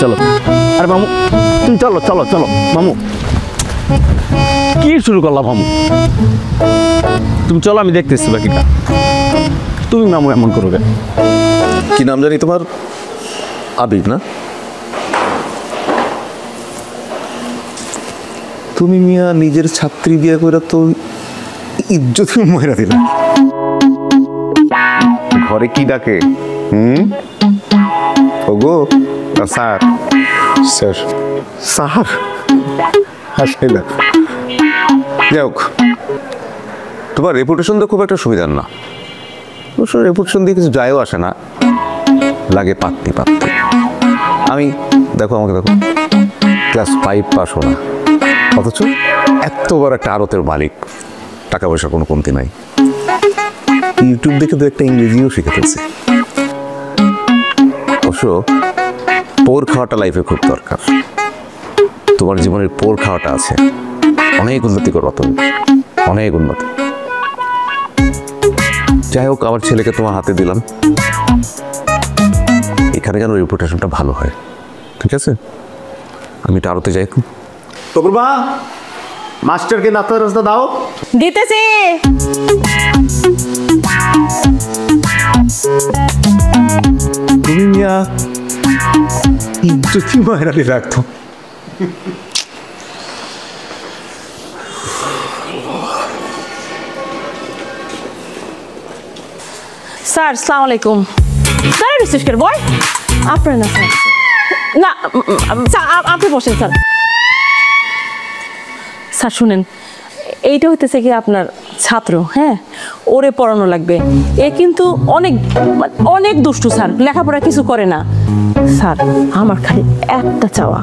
চলো। আরে মামু তুমি চলো চলো চলো মামু, কি শুরু করলাম মামু? তুমি চলো, আমি দেখতেছি বাকিটা। তুমি মামু এমন করবে? কি নাম জানি তোমার? আবির না? তুমি মিয়া নিজের ছাত্রী বিয়ে করে তো ইজ্জত মহিলা দিলা। ঘরে কি ডাকে? ওগো স্যার। স্যার স্যার হাসে না। যাই হোক, তোমার রেপুটেশন তো খুব একটা সুবিধার না। অবশ্য রেপুটেশন দিয়ে কিছু যায়ও আসে না, লাগে পাত্তি পাত্তি। আমি দেখো, আমাকে দেখো, ক্লাস 5 পাস হো না, অথচ এত বড় একটা আড়তের মালিক, টাকা পয়সা কোনো কমতি নাই। ইউটিউব দেখে তো একটা ইংরেজিও শিখে ফেলছে। অবশ্য পোর খাওয়াটা লাইফে খুব দরকার। তোমার জীবনের পোর খাওয়াটা আছে, অনেক উন্নতি করবা তুমি, অনেক উন্নতি। যাই হোক, আমার ছেলেকে তোমার হাতে দিলাম, এখানে যেন রেপুটেশনটা ভালো হয়, ঠিক আছে? আমি এটা আরতে যাই। তোর মা মাস্টারকে নাস্তার রাস্তা দাও। দিতেছি। তুমি মিয়া ইজ্জতি মায়েরালি রাখতো। স্যার আসসালামু আলাইকুম। স্যার রিসেপশন বয় আপনার না স্যার, না স্যার আপনি বসেন স্যার। স্যার শুনেন, এইটা হইতেছে কি আপনার ছাত্র, হ্যাঁ, ওরে পড়ানো লাগবে। এ কিন্তু অনেক অনেক দুষ্টু স্যার, লেখাপড়া কিছু করে না। স্যার আমার খালি একটা চাওয়া,